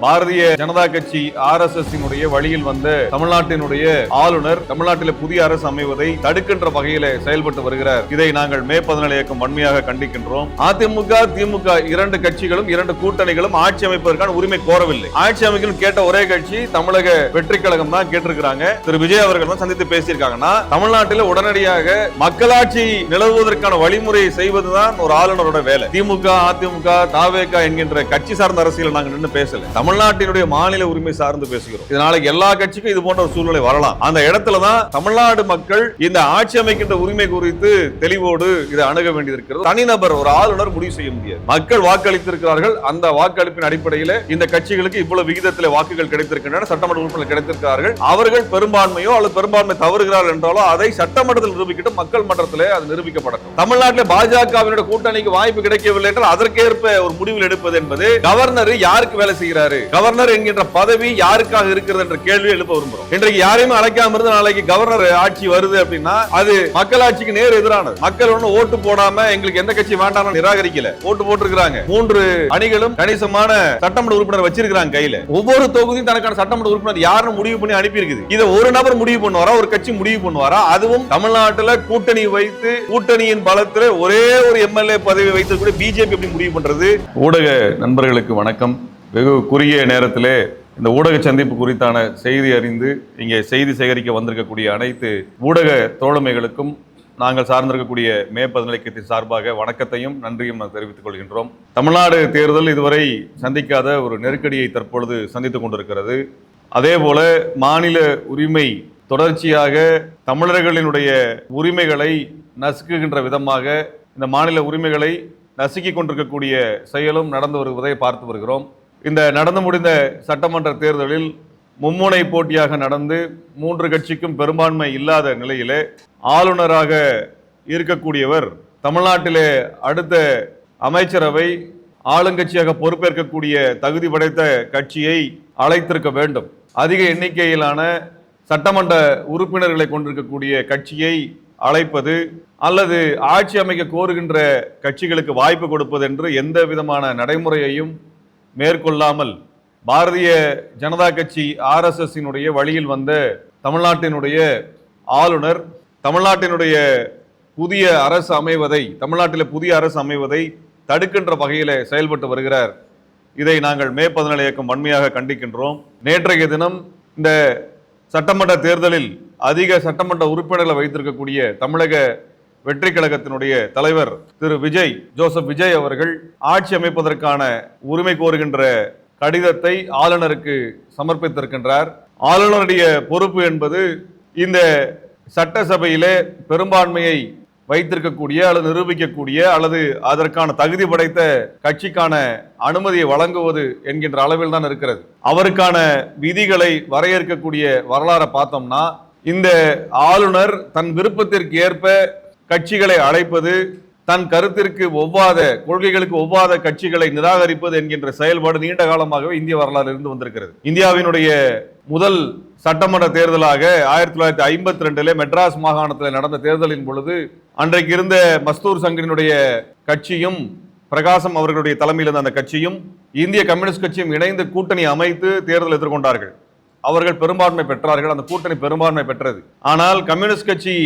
பாரதிய ஜனதா கட்சி RSS வழியில் வந்த தமிழ்நாட்டினுடைய ஆளுநர் தமிழ்நாட்டில் புதிய அரசு அமைவதை தடுக்கின்ற வகையில செயல்பட்டு வருகிறார். இதை நாங்கள் மே 17 இயக்கம் வன்மையாக கண்டிக்கின்றோம். அதிமுக திமுக இரண்டு கட்சிகளும் இரண்டு கூட்டணிகளும் ஆட்சி அமைப்பதற்கான உரிமை கோரவில்லை. ஆட்சி அமைக்கணும் கேட்ட ஒரே கட்சி தமிழக வெற்றி கழகம் தான் கேட்டிருக்கிறாங்க. திரு விஜய் அவர்கள் தான் சந்தித்து பேசியிருக்காங்கன்னா தமிழ்நாட்டில் உடனடியாக மக்களாட்சி நிலவுவதற்கான வழிமுறையை செய்வதுதான் ஒரு ஆளுநரோட வேலை. திமுக அதிமுக தாவேக என்கின்ற கட்சி சார்ந்த அரசியல் நாங்கள் நின்று பேசல. தமிழ்நாட்டினுடைய மாநில உரிமை சார்ந்து பேசுகிறோம். இதனால எல்லா கட்சிக்கும் இது போன்ற ஒரு சூழ்நிலை வரலாம். அந்த இடத்துல தான் தமிழ்நாடு மக்கள் இந்த ஆட்சி அமைக்கின்ற உரிமை குறித்து தெளிவோடு இதை அணுக வேண்டியிருக்கிறது. தனிநபர் ஒரு ஆளுநர் முடிவு செய்ய முடியாது. மக்கள் வாக்களித்திருக்கிறார்கள். அந்த வாக்களிப்பின் அடிப்படையில் இந்த கட்சிகளுக்கு இவ்வளவு விகிதத்தில் வாக்குகள் கிடைத்திருக்கின்றன, சட்டமன்ற உறுப்பினர்கள் கிடைத்திருக்கிறார்கள். அவர்கள் பெரும்பான்மையோ அல்லது பெரும்பான்மை தவறுகிறார்கள் என்றாலோ அதை சட்டமன்றத்தில் நிரூபிக்கிட்டு மக்கள் மன்றத்தில் அது நிரூபிக்கப்படட்டும். தமிழ்நாட்டில் பாஜகவினுடைய கூட்டணிக்கு வாய்ப்பு கிடைக்கவில்லை என்றால் அதற்கேற்ப ஒரு முடிவில் எடுப்பது என்பது கவர்னர் யாருக்கு வேலை செய்கிறார், கவர்னர் என்கின்ற பதவி யாருக்காக இருக்கிறது என்ற கேள்வி எழுப்ப விரும்புகிறோம். இன்றைக்கு யாரையும் அழைக்காம இருந்து நாளைக்கு கவர்னர் ஆட்சி வருது அப்படின்னா அது மக்களாட்சிக்கு நேர் எதிரானது. மக்கள் ஒண்ணு ஓட்டு போடாம எங்களுக்கு எந்த கட்சி வேண்டாம் நிராகரிக்கல, ஓட்டு போட்டிருக்கிறாங்க. 3 அணிகளும் கணிசமான சட்டமன்ற உறுப்பினர் வச்சிருக்காங்க கையில. ஒவ்வொரு தொகுதியும் தனக்கான சட்டமன்ற உறுப்பினர் யாருன்னு முடிவு பண்ணி அனுப்பி இருக்குது. இதை ஒரு நபர் முடிவு பண்ணுவாரா, ஒரு கட்சி முடிவு பண்ணுவாரா? அதுவும் தமிழ்நாட்டில் கூட்டணி வைத்து கூட்டணியின் பலத்தில் ஒரே ஒரு MLA பதவி வைத்து கூட பிஜேபி எப்படி முடிவு பண்றது? ஊடக நண்பர்களுக்கு வணக்கம். வெகு குறுகிய நேரத்திலே இந்த ஊடக சந்திப்பு குறித்தான செய்தி அறிந்து இங்கே செய்தி சேகரிக்க வந்திருக்கக்கூடிய அனைத்து ஊடக தோழமைகளுக்கும் நாங்கள் சார்ந்திருக்கக்கூடிய மே 17 இயக்கத்தின் சார்பாக வணக்கத்தையும் நன்றியும் தெரிவித்துக் கொள்கின்றோம். தமிழ்நாடு தேர்தல் இதுவரை சந்திக்காத ஒரு நெருக்கடியை தற்பொழுது சந்தித்துக் கொண்டிருக்கிறது. அதே போல மாநில உரிமை தொடர்ச்சியாக தமிழர்களினுடைய உரிமைகளை நசுக்குகின்ற விதமாக இந்த மாநில உரிமைகளை நசுக்கிக் கொண்டிருக்கக்கூடிய செயலும் நடந்து வருவதை பார்த்து வருகிறோம். இந்த நடந்து முடிந்த சட்டமன்ற தேர்தலில் மும்முனை போட்டியாக நடந்து 3 கட்சிக்கும் பெரும்பான்மை இல்லாத நிலையிலே ஆளுநராக இருக்கக்கூடியவர் தமிழ்நாட்டிலே அடுத்த அமைச்சரவை ஆளுங்கட்சியாக பொறுப்பேற்கக்கூடிய தகுதி படைத்த கட்சியை அழைத்திருக்க வேண்டும். அதிக எண்ணிக்கையிலான சட்டமன்ற உறுப்பினர்களை கொண்டிருக்கக்கூடிய கட்சியை அழைப்பது அல்லது ஆட்சி அமைக்க கோருகின்ற கட்சிகளுக்கு வாய்ப்பு கொடுப்பது என்று எந்த விதமான நடைமுறையையும் மேற்கொள்ளாமல் பாரதிய ஜனதா கட்சி RSS வழியில் வந்த தமிழ்நாட்டினுடைய ஆளுநர் தமிழ்நாட்டினுடைய புதிய அரசு அமைவதை தமிழ்நாட்டில் புதிய அரசு அமைவதை தடுக்கின்ற வகையில் செயல்பட்டு வருகிறார். இதை நாங்கள் மே 17 இயக்கம் வன்மையாக கண்டிக்கின்றோம். நேற்றைய தினம் இந்த சட்டமன்ற தேர்தலில் அதிக சட்டமன்ற உறுப்பினர்களை வைத்திருக்கக்கூடிய தமிழக வெற்றி கழகத்தினுடைய தலைவர் திரு ஜோசப் விஜய் அவர்கள் ஆட்சி அமைப்பதற்கான உரிமை கோருகின்ற கடிதத்தை ஆளுநருக்கு சமர்ப்பித்திருக்கின்றார். ஆளுநருடைய பொறுப்பு என்பது இந்த சட்டசபையிலே பெரும்பான்மையை வைத்திருக்கக்கூடிய அல்லது நிரூபிக்கக்கூடிய அல்லது அதற்கான தகுதி படைத்த கட்சிக்கான அனுமதியை வழங்குவது என்கின்ற அளவில் தான் இருக்கிறது. அவருக்கான விதிகளை வரையறுக்கக்கூடிய வரலாறை பார்த்தோம்னா இந்த ஆளுநர் தன் விருப்பத்திற்கு ஏற்ப கட்சிகளை அழைப்பது, தன் கருத்திற்கு ஒவ்வாத கொள்கைகளுக்கு ஒவ்வாத கட்சிகளை நிராகரிப்பது என்கின்ற செயல்பாடு நீண்ட காலமாகவே இந்திய வரலாறு இருந்து வந்திருக்கிறது. இந்தியாவினுடைய முதல் சட்டமன்ற தேர்தலாக 1952 மெட்ராஸ் மாகாணத்தில் நடந்த தேர்தலின் பொழுது அன்றைக்கு இருந்த மஸ்தூர் சங்கரினுடைய கட்சியும் பிரகாசம் அவர்களுடைய தலைமையில் இருந்த அந்த கட்சியும் இந்திய கம்யூனிஸ்ட் கட்சியும் இணைந்து கூட்டணி அமைத்து தேர்தல் எதிர்கொண்டார்கள். அவர்கள் பெரும்பான்மை பெற்றார்கள். அந்த கூட்டணி பெரும்பான்மை பெற்றது. ஆனால் கம்யூனிஸ்ட் கட்சி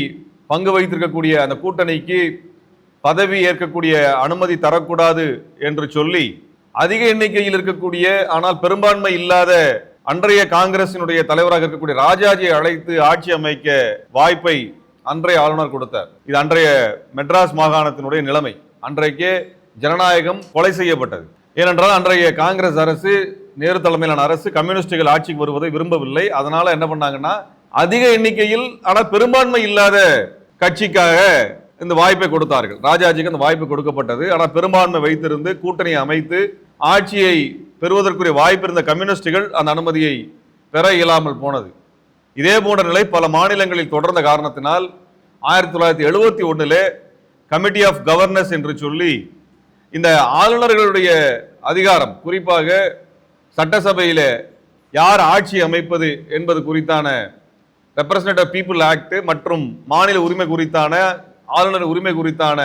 பங்கு வைத்திருக்கக்கூடிய அந்த கூட்டணிக்கு பதவி ஏற்கக்கூடிய அனுமதி தரக்கூடாது என்று சொல்லி அதிக எண்ணிக்கையில் இருக்கக்கூடிய ஆனால் பெரும்பான்மை இல்லாத அன்றைய காங்கிரசினுடைய தலைவராக இருக்கக்கூடிய ராஜாஜியை அழைத்து ஆட்சி அமைக்க வாய்ப்பை அன்றைய ஆளுநர் கொடுத்தார். இது அன்றைய மெட்ராஸ் மாகாணத்தினுடைய நிலைமை. அன்றைக்கே ஜனநாயகம் கொலை செய்யப்பட்டது. ஏனென்றால் அன்றைய காங்கிரஸ் அரசு, நேரு தலைமையிலான அரசு கம்யூனிஸ்டுகள் ஆட்சிக்கு வருவதை விரும்பவில்லை. அதனால என்ன பண்ணாங்கன்னா அதிக எண்ணிக்கையில் ஆனால் பெரும்பான்மை இல்லாத கட்சிக்காக இந்த வாய்ப்பை கொடுத்தார்கள். ராஜாஜிக்கு அந்த வாய்ப்பு கொடுக்கப்பட்டது. ஆனால் பெரும்பான்மை வைத்திருந்து கூட்டணியை அமைத்து ஆட்சியை பெறுவதற்குரிய வாய்ப்பு இருந்த கம்யூனிஸ்டுகள் அந்த அனுமதியை பெற இயலாமல் போனது. இதே போன்ற நிலை பல மாநிலங்களில் தொடர்ந்த காரணத்தினால் 1971 கமிட்டி ஆஃப் கவர்னன்ஸ் என்று சொல்லி இந்த ஆளுநர்களுடைய அதிகாரம், குறிப்பாக சட்டசபையில் யார் ஆட்சி அமைப்பது என்பது குறித்தான ரெப்ரசன்டேட்டிவ் பீப்புள் ஆக்ட் மற்றும் மாநில உரிமை குறித்தான ஆளுநர் உரிமை குறித்தான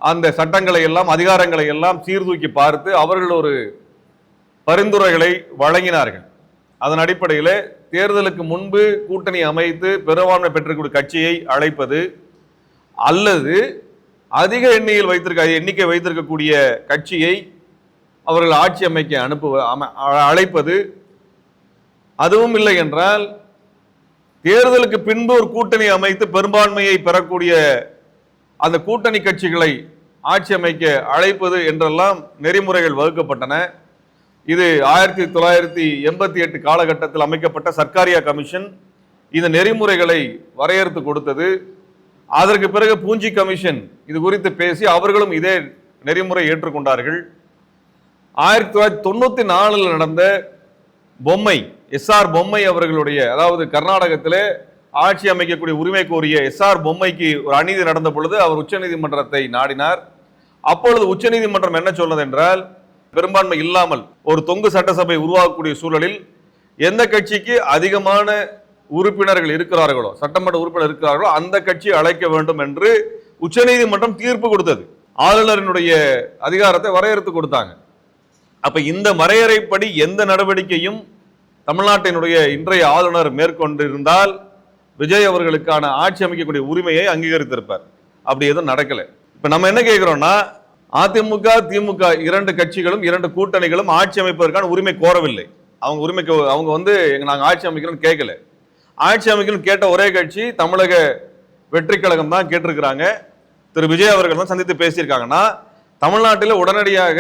அந்த சட்டங்களை எல்லாம் அதிகாரங்களை எல்லாம் சீர்தூக்கி பார்த்து அவர்கள் ஒரு பரிந்துரைகளை வழங்கினார்கள். அதன் அடிப்படையில் தேர்தலுக்கு முன்பு கூட்டணி அமைத்து பெரும்பான்மை பெற்றக்கூடிய கட்சியை அழைப்பது அல்லது அதிக எண்ணிக்கை வைத்திருக்கக்கூடிய கட்சியை அவர்கள் ஆட்சி அமைக்க அழைப்பது, அதுவும் இல்லை என்றால் தேர்தலுக்கு பின்பு ஒரு கூட்டணி அமைத்து பெரும்பான்மையை பெறக்கூடிய அந்த கூட்டணி கட்சிகளை ஆட்சி அமைக்க அழைப்பது என்றெல்லாம் நெறிமுறைகள் வகுக்கப்பட்டன. இது 1988 காலகட்டத்தில் அமைக்கப்பட்ட சர்க்காரியா கமிஷன் இந்த நெறிமுறைகளை வரையறுத்து கொடுத்தது. அதற்கு பிறகு பூஞ்சி கமிஷன் இது குறித்து பேசி அவர்களும் இதே நெறிமுறை ஏற்றுக்கொண்டார்கள். 1994 நடந்த பொம்மை எஸ்ஆர் பொம்மை அவர்களுடைய, அதாவது கர்நாடகத்திலே ஆட்சி அமைக்கக்கூடிய உரிமை கோரிய எஸ்ஆர் பொம்மைக்கு ஒரு அநீதி நடந்த பொழுது அவர் உச்சநீதிமன்றத்தை நாடினார். அப்பொழுது உச்சநீதிமன்றம் என்ன சொன்னது என்றால், பெரும்பான்மை இல்லாமல் ஒரு தொங்கு சட்டசபை உருவாக்கக்கூடிய சூழலில் எந்த கட்சிக்கு அதிகமான உறுப்பினர்கள் இருக்கிறார்களோ, சட்டமன்ற உறுப்பினர் இருக்கிறார்களோ அந்த கட்சி அழைக்க வேண்டும் என்று உச்சநீதிமன்றம் தீர்ப்பு கொடுத்தது. ஆளுநரினுடைய அதிகாரத்தை வரையறுத்து கொடுத்தாங்க. அப்ப இந்த வரையறைப்படி எந்த நடவடிக்கையும் தமிழ்நாட்டினுடைய இன்றைய ஆளுநர் மேற்கொண்டிருந்தால் விஜய் அவர்களுக்கான ஆட்சி அமைக்கக்கூடிய உரிமையை அங்கீகரித்திருப்பார். அப்படி எதுவும் நடக்கல. இப்ப நம்ம என்ன கேட்கிறோம்னா, அதிமுக திமுக இரண்டு கட்சிகளும் இரண்டு கூட்டணிகளும் ஆட்சி அமைப்பதற்கான உரிமை கோரவில்லை. அவங்க வந்து நாங்க ஆட்சி அமைக்கணும்னு கேட்கல. ஆட்சி அமைக்கணும்னு கேட்ட ஒரே கட்சி தமிழக வெற்றி கழகம் தான் கேட்டிருக்கிறாங்க. திரு விஜய் அவர்கள் தான் சந்தித்து பேசியிருக்காங்கன்னா, தமிழ்நாட்டில் உடனடியாக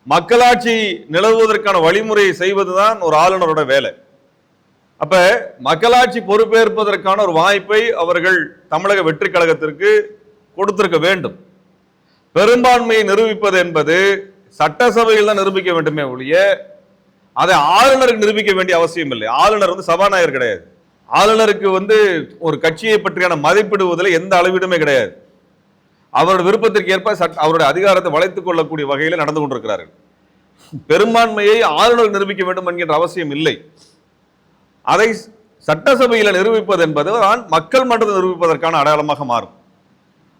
மக்களாட்சி நிலவுவதற்கான வழிமுறையை செய்வதுதான் ஒரு ஆளுநரோட வேலை. அப்ப மக்களாட்சி பொறுப்பேற்பதற்கான ஒரு வாய்ப்பை அவர்கள் தமிழக வெற்றி கழகத்திற்கு கொடுத்திருக்க வேண்டும். பெரும்பான்மையை நிரூபிப்பது என்பது சட்டசபையில் தான் நிரூபிக்க வேண்டுமே ஒழிய அதை ஆளுநருக்கு நிரூபிக்க வேண்டிய அவசியம் இல்லை. ஆளுநர் வந்து சபாநாயகர் கிடையாது. ஆளுநருக்கு வந்து ஒரு கட்சியை பற்றியான மதிப்பிடுவதில் எந்த அளவீடுமே கிடையாது. அவருடைய விருப்பத்திற்கு ஏற்ப அவருடைய அதிகாரத்தை வளைத்துக் கொள்ளக்கூடிய வகையில் நடந்து கொண்டிருக்கிறார்கள். பெரும்பான்மையை ஆளுநர் நிரூபிக்க வேண்டும் என்கின்ற அவசியம் இல்லை. அதை சட்டசபையில் நிரூபிப்பது என்பது மக்கள் மன்றத்தை நிரூபிப்பதற்கான அடையாளமாக மாறும்.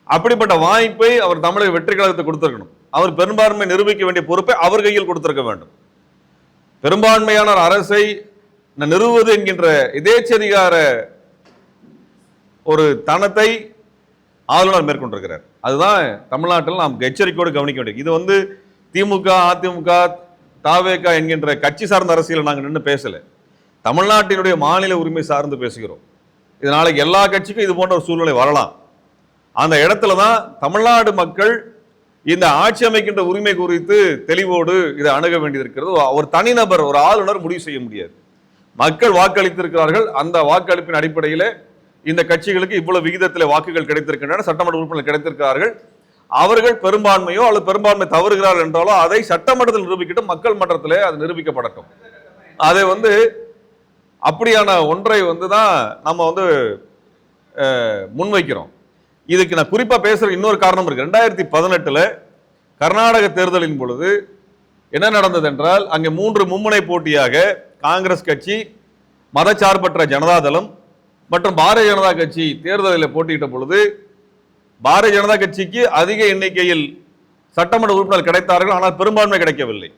அப்படிப்பட்ட வாய்ப்பை அவர் தமிழக வெற்றி கழகத்தை கொடுத்திருக்கணும். அவர் பெரும்பான்மை நிரூபிக்க வேண்டிய பொறுப்பை அவர் கையில் கொடுத்திருக்க வேண்டும். பெரும்பான்மையான அரசை நிறுவுவது என்கின்ற எதேச்சதிகார ஒரு தனத்தை ஆளுநர் மேற்கொண்டிருக்கிறார். அதுதான் தமிழ்நாட்டில் நாம் எச்சரிக்கையோடு கவனிக்க வேண்டியது. இது வந்து திமுக அதிமுக தாவேகா என்கின்ற கட்சி சார்ந்த அரசியல் நாங்கள் நின்று பேசல. தமிழ்நாட்டினுடைய மாநில உரிமை சார்ந்து பேசுகிறோம். இதனால எல்லா கட்சிக்கும் இது போன்ற ஒரு சூழ்நிலை வரலாம். அந்த இடத்துல தான் தமிழ்நாடு மக்கள் இந்த ஆட்சி அமைக்கின்ற உரிமை குறித்து தெளிவோடு இதை அணுக வேண்டியிருக்கிறது. ஒரு தனிநபர் ஒரு ஆளுநர் முடிவு செய்ய முடியாது. மக்கள் வாக்களித்திருக்கிறார்கள். அந்த வாக்களிப்பின் அடிப்படையில் இந்த கட்சிகளுக்கு இவ்வளவு விகிதத்தில் வாக்குகள் கிடைத்திருக்கின்றன, சட்டமன்ற உறுப்பினர்கள் கிடைத்திருக்கிறார்கள். அவர்கள் பெரும்பான்மையோ அல்லது பெரும்பான்மை தவறுகிறார்கள் என்றாலோ அதை சட்டமன்றத்தில் நிரூபிக்கட்டும், மக்கள் மன்றத்தில் அது நிரூபிக்கப்படட்டும். அதை வந்து அப்படியான ஒன்றை வந்து தான் நம்ம வந்து முன்வைக்கிறோம். இதுக்கு நான் குறிப்பா பேசுற இன்னொரு காரணம் இருக்கு. 2018 கர்நாடக தேர்தலின் பொழுது என்ன நடந்தது என்றால், அங்கே 3 மும்முனை போட்டியாக காங்கிரஸ் கட்சி, மதச்சார்பற்ற ஜனதாதளம் மற்றும் பாரதிய ஜனதா கட்சி தேர்தலில் போட்டியிட்ட பொழுது பாரதிய ஜனதா கட்சிக்கு அதிக எண்ணிக்கையில் சட்டமன்ற உறுப்பினர் கிடைத்தார்கள். ஆனால் பெரும்பான்மை கிடைக்கவில்லை.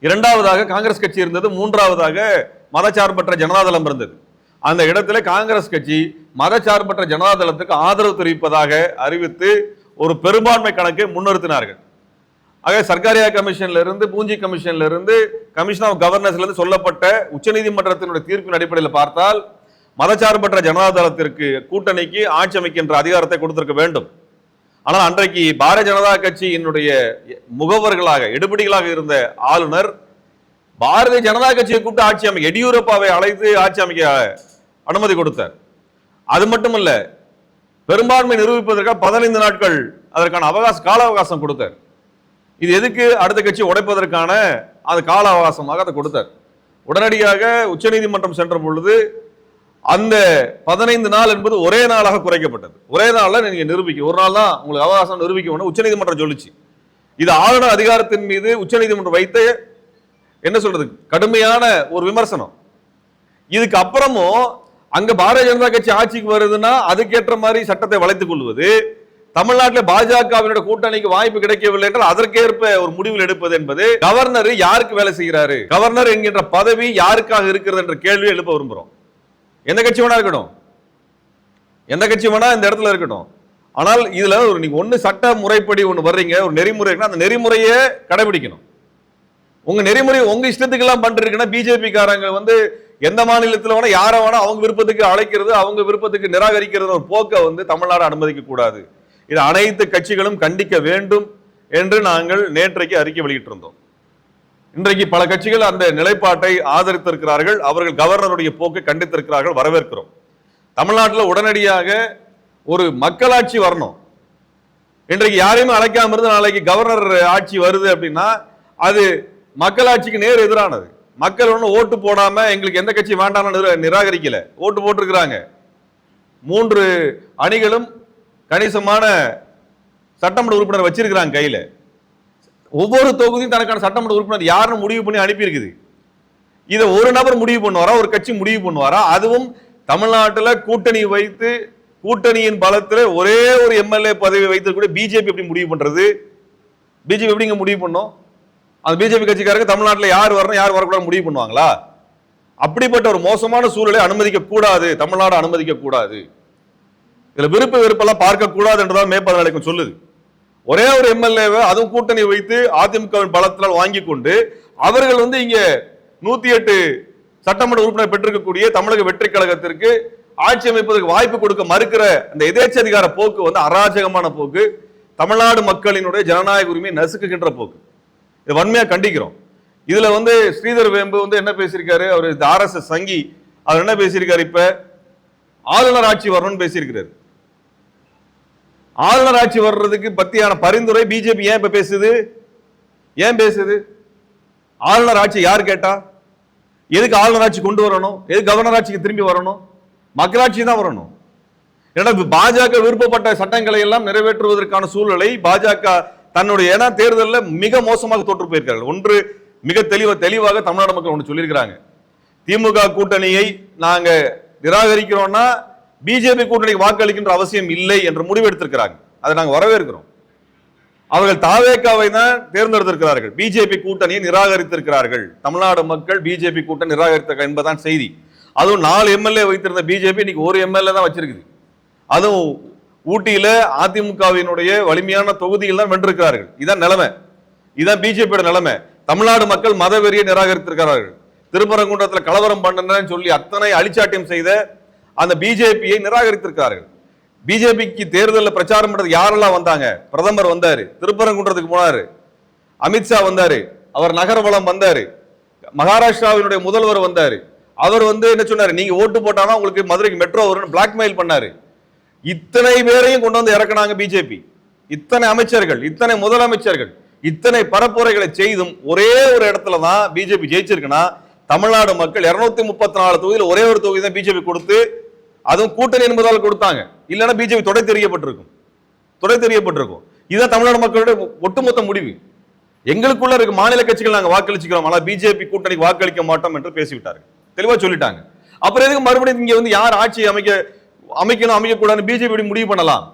இரண்டாவதாக காங்கிரஸ் கட்சி இருந்தது. மூன்றாவதாக மதச்சார்பற்ற ஜனதாதளம் இருந்தது. அந்த இடத்துல காங்கிரஸ் கட்சி மதச்சார்பற்ற ஜனதாதளத்துக்கு ஆதரவு தெரிவிப்பதாக அறிவித்து ஒரு பெரும்பான்மை கணக்கை முன்னிறுத்தினார்கள். ஆக சர்க்காரியா கமிஷன்ல இருந்து பூஞ்சி கமிஷன்ல இருந்து கமிஷன் ஆஃப் கவர்னன்ஸ்ல இருந்து சொல்லப்பட்ட உச்சநீதிமன்றத்தினுடைய தீர்ப்பின் அடிப்படையில் பார்த்தால் மதச்சார்பற்ற ஜனதாதளத்திற்கு கூட்டணிக்கு ஆட்சி அமைக்கின்ற அதிகாரத்தை கொடுத்திருக்க வேண்டும். ஆனால் அன்றைக்கு பாரதிய ஜனதா கட்சியினுடைய முகவர்களாக எடுபடிகளாக இருந்த ஆளுநர் பாரதிய ஜனதா கட்சியை கூப்பிட்டு ஆட்சி அமைக்க எடியூரப்பாவை அழைத்து ஆட்சி அமைக்க அனுமதி கொடுத்தார். அது மட்டுமல்ல, பெரும்பான்மை நிரூபிப்பதற்காக 15 நாட்கள் அதற்கான கால அவகாசம் கொடுத்தார். இது எதுக்கு? அடுத்த கட்சி உடைப்பதற்கான அது கால அவகாசமாக அதை கொடுத்தார். உடனடியாக உச்சநீதிமன்றம் சென்ற பொழுது அந்த 15 நாள் என்பது ஒரே நாளாக குறைக்கப்பட்டது. ஒரே நாள்ல நீங்க நிரூபிக்க, ஒரு நாள் தான் உங்களுக்கு அவகாசம் நிரூபிக்க உச்சநீதிமன்றம் சொல்லிச்சு. இது ஆளுநர் அதிகாரத்தின் மீது உச்சநீதிமன்றம் வைத்த என்ன சொல்றது கடுமையான ஒரு விமர்சனம். இதுக்கு அப்புறமும் அங்க பாரதிய ஜனதா கட்சி ஆட்சிக்கு வருதுன்னா அதுக்கேற்ற மாதிரி சட்டத்தை வளைத்துக் கொள்வது, தமிழ்நாட்டில் பாஜகவினுடைய கூட்டணிக்கு வாய்ப்பு கிடைக்கவில்லை என்றால் அதற்கேற்ப ஒரு முடிவில் எடுப்பது என்பது கவர்னர் யாருக்கு வேலை செய்கிறாரு, கவர்னர் என்கின்ற பதவி யாருக்காக இருக்கிறது என்ற கேள்வி எழுப்ப விரும்புகிறோம். எந்த கட்சி வேணா இருக்கட்டும், எந்த கட்சி வேணா இந்த இடத்துல இருக்கட்டும். ஆனால் இதுல ஒரு நீங்க ஒண்ணு சட்ட முறைப்படி ஒண்ணு வர்றீங்க, ஒரு நெறிமுறை, அந்த நெறிமுறையை கடைபிடிக்கணும். உங்க நெறிமுறை உங்க இஷ்டத்துக்கு எல்லாம் பண்றீங்கன்னா பிஜேபி காரங்க எந்த மாநிலத்தில் வேணா யாரை வேணா அவங்க விருப்பத்துக்கு அழைக்கிறது, அவங்க விருப்பத்துக்கு நிராகரிக்கிறது ஒரு போக்கை தமிழ்நாடு அனுமதிக்க கூடாது. இது அனைத்து கட்சிகளும் கண்டிக்க வேண்டும் என்று நாங்கள் நேற்றைக்கு அறிக்கை வெளியிட்டிருந்தோம். இன்றைக்கு பல கட்சிகள் அந்த நிலைப்பாட்டை ஆதரித்திருக்கிறார்கள். அவர்கள் கவர்னருடைய போக்கை கண்டித்திருக்கிறார்கள், வரவேற்கிறோம். தமிழ்நாட்டில் உடனடியாக ஒரு மக்களாட்சி வரணும். இன்றைக்கு யாரையுமே அழைக்காம இருந்து நாளைக்கு கவர்னர் ஆட்சி வருது அப்படின்னா அது மக்களாட்சிக்கு நேர் எதிரானது. மக்கள் ஒன்றும் ஓட்டு போடாம எங்களுக்கு எந்த கட்சி வேண்டாம்னு நிராகரிக்கல, ஓட்டு போட்டிருக்கிறாங்க. 3 அணிகளும் கணிசமான சட்டமன்ற உறுப்பினர் வச்சிருக்கிறாங்க கையில. ஒவ்வொரு தொகுதியும் தனக்கான சட்டமன்ற உறுப்பினர் யாருன்னு முடிவு பண்ணி அனுப்பி இருக்குது. இதை ஒரு நபர் முடிவு பண்ணுவாரா, ஒரு கட்சி முடிவு பண்ணுவாரா? அதுவும் தமிழ்நாட்டில் கூட்டணி வைத்து கூட்டணியின் பலத்தில் ஒரே ஒரு எம்எல்ஏ பதவி வைத்திருக்க பிஜேபி எப்படி முடிவு பண்றது? பிஜேபி எப்படிங்க முடிவு பண்ணும்? அந்த பிஜேபி கட்சிக்காரங்க தமிழ்நாட்டில் யார் வரணும் யார் வரக்கூடாது முடிவு பண்ணுவாங்களா? அப்படிப்பட்ட ஒரு மோசமான சூழலை அனுமதிக்க கூடாது, தமிழ்நாடு அனுமதிக்க கூடாது. இதுல விருப்ப வெறுப்பெல்லாம் பார்க்க கூடாது என்றுதான் மே 14 சொல்லுது. ஒரே ஒரு எம்எல்ஏவை அதுவும் கூட்டணி வைத்து அதிமுகவின் பலத்தால் வாங்கி கொண்டு அவர்கள் இங்க 108 சட்டமன்ற உறுப்பினர் பெற்றிருக்கக்கூடிய தமிழக வெற்றி கழகத்திற்கு ஆட்சி அமைப்பதற்கு வாய்ப்பு கொடுக்க மறுக்கிற அந்த எதேச்சதிகார போக்கு அராஜகமான போக்கு, தமிழ்நாடு மக்களினுடைய ஜனநாயக உரிமையை நசுக்குகின்ற போக்கு. இதை வன்மையா கண்டிக்கிறோம். இதுல ஸ்ரீதர் வேம்பு என்ன பேசியிருக்காரு, அவர் RSS சங்கி, அவர் என்ன பேசியிருக்காரு, இப்ப ஆளுநர் ஆட்சி வரணும்னு பேசியிருக்கிறார். ஆளுநர் ஆட்சி வர்றதுக்கு பத்தியான பரிந்துரை பிஜேபி ஏன் இப்ப பேசுது? ஏன் பேசுது? ஆளுநர் ஆட்சி யார் கேட்டா? எதுக்கு ஆளுநர் ஆட்சி கொண்டு வரணும்? எதுக்கு கவர்னர் ஆட்சிக்கு திரும்பி வரணும்? மக்களாட்சி தான் வரணும். ஏன்னா பாஜக விருப்பப்பட்ட சட்டங்களை எல்லாம் நிறைவேற்றுவதற்கான சூழலை பாஜக தன்னுடைய தேர்தலில் மிக மோசமாக தோற்று போயிருக்கார்கள். ஒன்று மிக தெளிவாக தமிழ்நாடு மக்கள் ஒன்று சொல்லியிருக்கிறாங்க, திமுக கூட்டணியை நாங்க நிராகரிக்கிறோம்னா பிஜேபி கூட்டணிக்கு வாக்களிக்கின்ற அவசியம் இல்லை என்று முடிவெடுத்திருக்கிறாங்க. அதை நாங்கள் வரவேற்கிறோம். அவர்கள் தாவேக்காவை தான் தேர்ந்தெடுத்திருக்கிறார்கள், பிஜேபி கூட்டணியை நிராகரித்திருக்கிறார்கள். தமிழ்நாடு மக்கள் பிஜேபி கூட்டணி நிராகரித்த என்பதுதான் செய்தி. அதுவும் 4 எம்எல்ஏ வைத்திருந்த பிஜேபி இன்னைக்கு 1 எம்எல்ஏ தான் வச்சிருக்குது. அதுவும் ஊட்டியில அதிமுகவினுடைய வலிமையான தொகுதியில் தான் வென்றிருக்கிறார்கள். இதான் நிலைமை, இதான் பிஜேபியோட நிலைமை. தமிழ்நாடு மக்கள் மதவெறியை நிராகரித்திருக்கிறார்கள். திருப்பரங்குன்றத்தில் கலவரம் பண்ணணும்னு சொல்லி அத்தனை அழிச்சாட்டியம் செய்த அந்த பிஜேபியை நிராகரித்திருக்கிறார்கள். பிஜேபிக்கு தேர்தலில் பிரச்சாரம் பண்றது யாரெல்லாம் வந்தாங்க? பிரதமர் வந்தாரு, திருப்பரங்குன்றத்துக்கு போனாரு, அமித்ஷா வந்தாரு, அவர் நகர்வலம் வந்தாரு, மகாராஷ்டிராவினுடைய முதல்வர் வந்தாரு. அவர் என்ன சொன்னாரு, நீங்க ஓட்டு போட்டாதான் உங்களுக்கு மதுரைக்கு மெட்ரோ வரும்னு பிளாக்மெயில் பண்ணாரு. இத்தனை பேரையும் கொண்டு வந்து இறக்குனாங்க பிஜேபி. இத்தனை அமைச்சர்கள், இத்தனை முதலமைச்சர்கள், இத்தனை பரப்புரைகளை செய்தும் ஒரே ஒரு இடத்துல தான் பிஜேபி ஜெயிச்சிருக்குன்னா தமிழ்நாடு மக்கள் 234 தொகுதியில் ஒரே ஒரு தொகுதி தான் பிஜேபி கொடுத்து, அதுவும் கூட்டணி என்பதால் கொடுத்தாங்க. இல்லைன்னா பிஜேபி தொடை தெரியப்பட்டிருக்கும். இதுதான் தமிழ்நாடு மக்களுடைய ஒட்டுமொத்த முடிவு. எங்களுக்குள்ள இருக்க மாநில கட்சிகள் நாங்கள் வாக்களிச்சுக்கிறோம், ஆனால் பிஜேபி கூட்டணிக்கு வாக்களிக்க மாட்டோம் என்று பேசிவிட்டார்கள், தெளிவா சொல்லிட்டாங்க. அப்புறம் எதுக்கு மறுபடியும் இங்க யார் ஆட்சி அமைக்கணும் அமைக்கக்கூடாதுன்னு பிஜேபி முடிவு பண்ணலாம்?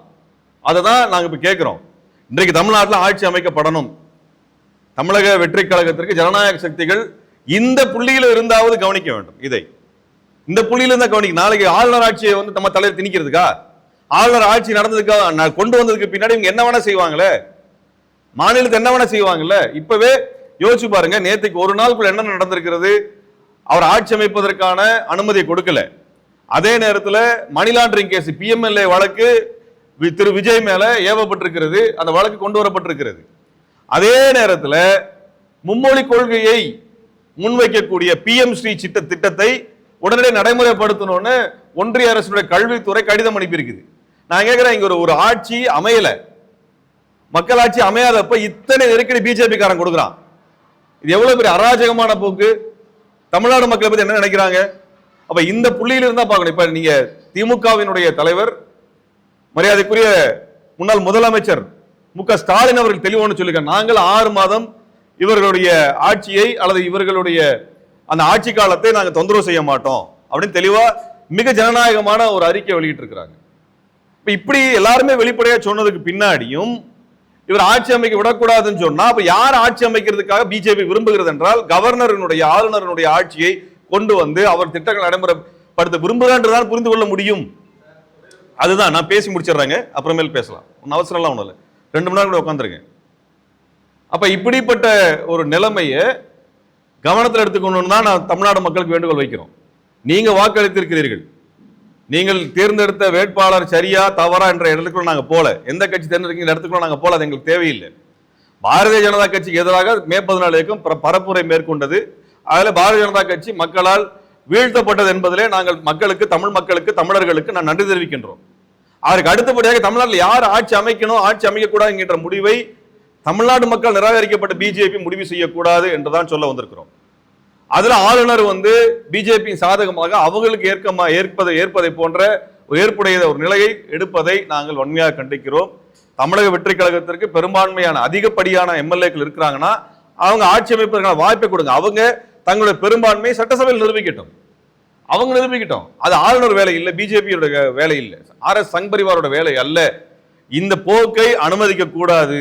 அதை தான் நாங்கள் இப்ப கேட்கிறோம். இன்றைக்கு தமிழ்நாட்டில் ஆட்சி அமைக்கப்படணும். தமிழக வெற்றி கழகத்திற்கு ஜனநாயக சக்திகள் இந்த புள்ளியில இருந்தாவது கவனிக்க வேண்டும். இதை இந்த புள்ளியில இருந்தா கவனிக்க. நாளைக்கு ஆளுநர் ஆட்சியை நம்ம தலைவர் திணிக்கிறதுக்கா? ஆளுநர் ஆட்சி நடந்ததுக்கா கொண்டு வந்ததுக்கு பின்னாடி இவங்க என்ன வேணா செய்வாங்களே, மாநிலத்தை என்ன வேணா செய்வாங்கல்ல. இப்பவே யோசிச்சு பாருங்க, நேற்றுக்கு ஒரு நாளுக்குள்ள என்ன நடந்திருக்கிறது. அவர் ஆட்சி அமைப்பதற்கான அனுமதியை கொடுக்கல. அதே நேரத்தில் மணி லாண்டரிங் கேஸ் பிஎம்எல்ஏ வழக்கு திரு விஜய் மேல ஏவப்பட்டிருக்கிறது, அந்த வழக்கு கொண்டு வரப்பட்டிருக்கிறது. அதே நேரத்தில் மும்மொழி கொள்கையை முன்வைக்கக்கூடிய PM ஸ்ரீ திட்டத்தை உடனடியாக நடைமுறைப்படுத்தணும்னு ஒன்றிய அரசுடைய கல்வித்துறை கடிதம் அனுப்பியிருக்குது. நான் கேட்கிறேன், இங்க ஒரு ஆட்சி அமையல, மக்களாட்சி அமையாதப்ப இத்தனை நெருக்கடி பிஜேபி காரன் கொடுக்குறான். இது எவ்வளவு பெரிய அராஜகமான போக்கு. தமிழ்நாடு மக்களை பத்தி என்ன நினைக்கிறாங்க? அப்ப இந்த புள்ளியில இருந்தா பார்க்கணும். இப்ப நீங்க திமுகவினுடைய தலைவர் மரியாதைக்குரிய முன்னாள் முதலமைச்சர் மு.க. ஸ்டாலின் அவர்கள் தெளிவானு சொல்லிருக்காங்க, நாங்கள் 6 மாதம் இவர்களுடைய ஆட்சியை அல்லது இவர்களுடைய அந்த ஆட்சி காலத்தை நாங்கள் தொந்தரவு செய்ய மாட்டோம் அப்படின்னு தெளிவா மிக ஜனநாயகமான ஒரு அறிக்கை வெளியிட்டு இருக்கிறாங்க. இப்ப இப்படி எல்லாருமே வெளிப்படையா சொன்னதுக்கு பின்னாடியும் இவர் ஆட்சி அமைக்க விடக்கூடாதுன்னு சொன்னா அப்ப யார் ஆட்சி அமைக்கிறதுக்காக பிஜேபி விரும்புகிறது என்றால் கவர்னருடைய ஆளுநருடைய ஆட்சியை கொண்டு வந்து அவர் திட்டங்கள் நடைமுறைப்படுத்த விரும்புகிறான்றதான் புரிந்து கொள்ள முடியும். அதுதான் நான் பேசி முடிச்சிடுறேங்க, அப்புறமேல் பேசலாம், ஒன்னும் அவசரம் எல்லாம் ஒன்றும் இல்லை, 2 மணி நேரம் கூட உட்காந்துருங்க. அப்ப இப்படிப்பட்ட ஒரு நிலைமையை கவனத்தில் எடுத்துக்கணும்னு தான் நான் தமிழ்நாடு மக்களுக்கு வேண்டுகோள் வைக்கிறோம். நீங்க வாக்களித்திருக்கிறீர்கள், நீங்கள் தேர்ந்தெடுத்த வேட்பாளர் சரியா தவறா என்ற இடத்துக்குள்ள நாங்க போல, எந்த கட்சி தேர்ந்தெடுக்கிற இடத்துக்குள்ள நாங்க போல, அது எங்களுக்கு தேவையில்லை. பாரதிய ஜனதா கட்சிக்கு எதிராக மே 14 இயக்கம் பரப்புரை மேற்கொண்டது. அதில் பாரதிய ஜனதா கட்சி மக்களால் வீழ்த்தப்பட்டது என்பதிலே நாங்கள் மக்களுக்கு, தமிழ் மக்களுக்கு, தமிழர்களுக்கு நான் நன்றி தெரிவிக்கின்றோம். அதற்கு அடுத்தபடியாக தமிழ்நாட்டில் யார் ஆட்சி அமைக்கணும், ஆட்சி அமைக்கக்கூடாது என்கின்ற முடிவை தமிழ்நாடு மக்கள் நிராகரிக்கப்பட்ட பிஜேபி முடிவு செய்யக்கூடாது என்றுதான் சொல்ல வந்திருக்கிறோம். அதுல ஆளுநர் பிஜேபி சாதகமாக அவங்களுக்கு ஏற்பதை போன்ற ஏற்புடைய ஒரு நிலையை எடுப்பதை நாங்கள் வன்மையாக கண்டிக்கிறோம். தமிழக வெற்றி கழகத்திற்கு பெரும்பான்மையான அதிகப்படியான எம்எல்ஏக்கள் இருக்கிறாங்கன்னா அவங்க ஆட்சி அமைப்பதற்கான வாய்ப்பை கொடுங்க. அவங்க தங்களுடைய பெரும்பான்மையை சட்டசபையில் நிரூபிக்கட்டும், அவங்க நிரூபிக்கட்டும். அது ஆளுநர் வேலை இல்லை, பிஜேபியோட வேலை இல்லை, RS சங் பரிவாரோட வேலை அல்ல. இந்த போக்கை அனுமதிக்க கூடாது.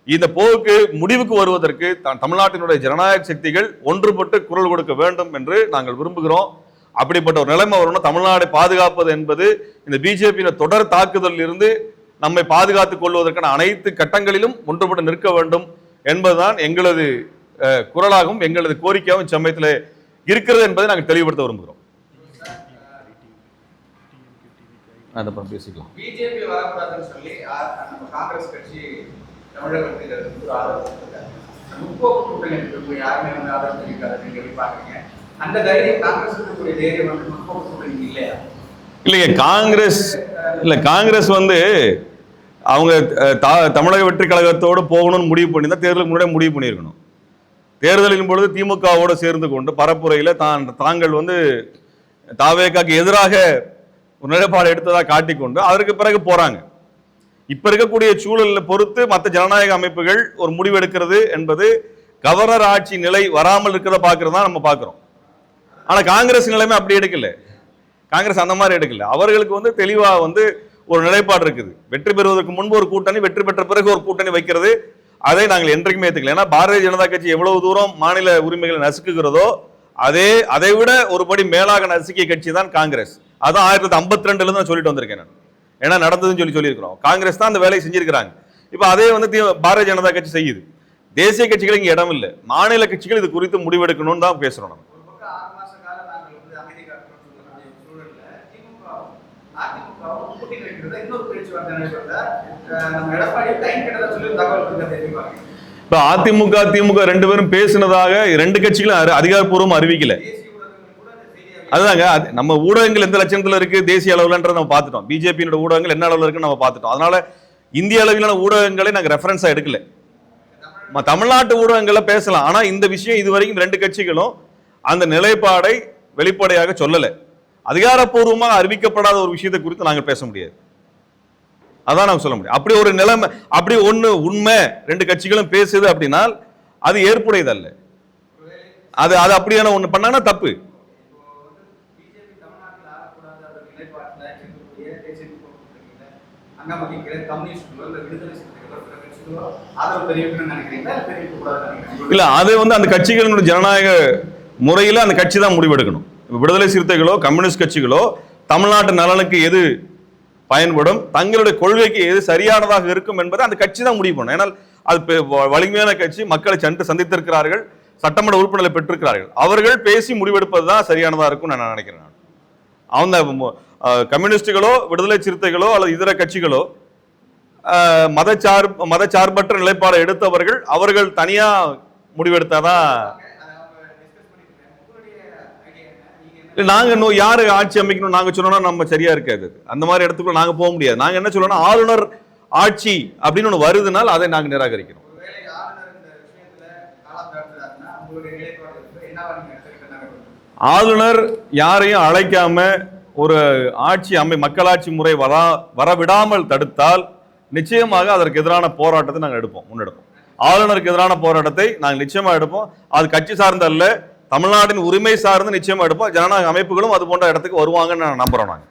இந்த போக்கு முடிவுக்கு வருவதற்கு தமிழ்நாட்டினுடைய ஜனநாயக சக்திகள் ஒன்றுபட்டு குரல் கொடுக்க வேண்டும் என்று நாங்கள் விரும்புகிறோம். அப்படிப்பட்ட ஒரு நிலைமை வரணும். தமிழ்நாடு பாதுகாப்பது என்பது இந்த பிஜேபியின் தொடர் தாக்குதலில் இருந்து நம்மை பாதுகாத்துக் கொள்வதற்கான அனைத்து கட்டங்களிலும் ஒன்றுபட்டு நிற்க வேண்டும் என்பதுதான் எங்களது குரலாகவும் எங்களது கோரிக்கையாகவும் சமயத்தில் இருக்கிறது என்பதை நாங்கள் தெளிவுபடுத்த விரும்புகிறோம். பேசிக்கலாம். பிஜேபி வரக்கூடாதுன்னு சொல்லி காங்கிரஸ் கட்சி தமிழகத்தில் முற்போக்கு கூட்டணி யாருமே ஆதரவு தெரிவிக்காது பாக்குறீங்க. அந்த தைரியம் காங்கிரஸ் தைரியம் முற்போக்கு கூட்டணி இல்லையா? இல்லைங்க, காங்கிரஸ் அவங்க தமிழக வெற்றி கழகத்தோடு போகணும்னு முடிவு பண்ணி தான் தேர்தலுக்கு முன்னாடி முடிவு பண்ணியிருக்கணும். தேர்தலின் பொழுது திமுகவோடு சேர்ந்து கொண்டு பரப்புரையில் தாங்கள் தாவேக்காக்கு எதிராக ஒரு நிலைப்பாடு எடுத்ததாக காட்டிக்கொண்டு அதற்கு பிறகு போறாங்க. இப்ப இருக்கக்கூடிய சூழலை பொறுத்து மற்ற ஜனநாயக அமைப்புகள் ஒரு முடிவு எடுக்கிறது என்பது கவர்னர் ஆட்சி நிலை வராமல் இருக்கிறத பார்க்கறதா நம்ம பார்க்கிறோம். ஆனா காங்கிரஸ் நிலைமை அப்படி எடுக்கல, காங்கிரஸ் அந்த மாதிரி எடுக்கல. அவர்களுக்கு தெளிவா ஒரு நிலைப்பாடு இருக்குது. வெற்றி பெறுவதற்கு முன்பு ஒரு கூட்டணி, வெற்றி பெற்ற பிறகு ஒரு கூட்டணி வைக்கிறது, அதை நாங்கள் என்றைக்குமே ஏற்றுக்கல. ஏன்னா பாரதிய ஜனதா கட்சி எவ்வளவு தூரம் மாநில உரிமைகளை நசுக்குகிறதோ அதை விட ஒருபடி மேலாக நசுக்கிய கட்சி தான் காங்கிரஸ். அதான் 1952 தான் சொல்லிட்டு வந்திருக்கேன் நான். ஏன்னா நடந்ததுன்னு சொல்லியிருக்கிறோம். காங்கிரஸ் தான் அந்த வேலையை செஞ்சிருக்கிறாங்க. இப்ப அதே பாரதிய ஜனதா கட்சி செய்யுது. தேசிய கட்சிகள் இங்க இடம் இல்லை, மாநில கட்சிகள் இது குறித்து முடிவெடுக்கணும்னு தான் பேசுறோம் நம்ம. இப்ப அதிமுக திமுக 2 பேரும் பேசினதாக 2 கட்சிகளும் அதிகாரப்பூர்வம் அறிவிக்கல. அதுதாங்க, நம்ம ஊடகங்கள் எந்த லட்சணத்துல இருக்கு தேசிய அளவுலன்றத நம்ம பார்த்துட்டோம். பிஜேபியோட ஊடகங்கள் என்ன அளவுல இருக்குன்னு நம்ம பார்த்துட்டோம். அதனால இந்திய அளவிலான ஊடகங்களை நாங்க ரெஃபரன்ஸா எடுக்கல. தமிழ்நாட்டு ஊடகங்களை பேசலாம், ஆனா இந்த விஷயம் இதுவரைக்கும் 2 கட்சிகளும் அந்த நிலைப்பாடை வெளிப்படையாக சொல்லல. அதிகாரப்பூர்வமாக அறிவிக்கப்படாத ஒரு விஷயத்தை குறித்து நாங்கள் பேச முடியாது. அதான் நாங்க சொல்ல முடியும். அப்படி ஒரு நிலைமை, அப்படி உண்மை 2 கட்சிகளும் பேசுது அப்படின்னா அது ஏற்புடையது அல்ல. அது அப்படியான ஒண்ணு பண்ணாங்கன்னா தப்பு. இல்ல, அது அந்த கட்சிகளின் ஜனநாயக முறையில அந்த கட்சி தான் முடிவெடுக்கணும். விடுதலை சிறுத்தைகளோ கம்யூனிஸ்ட் கட்சிகளோ தமிழ்நாட்டு நலனுக்கு எது பயன்படும், தங்களுடைய கொள்கைக்கு எது சரியானதாக இருக்கும் என்பதை அந்த கட்சி தான் முடிவு பண்ணும். ஏன்னால் அது வலிமையான கட்சி, மக்களை சென்று சந்தித்திருக்கிறார்கள், சட்டமன்ற உறுப்பினர்களை பெற்றிருக்கிறார்கள். அவர்கள் பேசி முடிவெடுப்பது தான் சரியானதா இருக்கும் நான் நினைக்கிறேன். அவங்க கம்யூனிஸ்டுகளோ விடுதலை சிறுத்தைகளோ அல்லது இதர கட்சிகளோ மதச்சார்பற்ற நிலைப்பாடு எடுத்தவர்கள் அவர்கள் தனியா முடிவெடுத்தாதான். நாங்க யாரு ஆட்சி அமைக்கணும் நாங்க சொன்னோம்னா நம்ம சரியா இருக்காது. அந்த மாதிரி இடத்துக்குள்ள நாங்க போக முடியாது. நாங்க என்ன சொல்லணும், ஆளுநர் ஆட்சி அப்படின்னு ஒண்ணு வருதுனால் அதை நாங்க நிராகரிக்கிறோம். ஆளுநர் யாரையும் அழைக்காம ஒரு மக்களாட்சி முறை வரவிடாமல் தடுத்தால் நிச்சயமாக அதற்கு எதிரான போராட்டத்தை நாங்கள் முன்னெடுப்போம். ஆளுநருக்கு எதிரான போராட்டத்தை நாங்கள் நிச்சயமா எடுப்போம். அது கட்சி சார்ந்த அல்ல, தமிழ்நாட்டின் உரிமை சார்ந்து நிச்சயமா எடுப்போம். ஜனநாயக அமைப்புகளும் அது போன்ற இடத்துக்கு வருவாங்கன்னு நான் நம்புறோம். நாங்கள்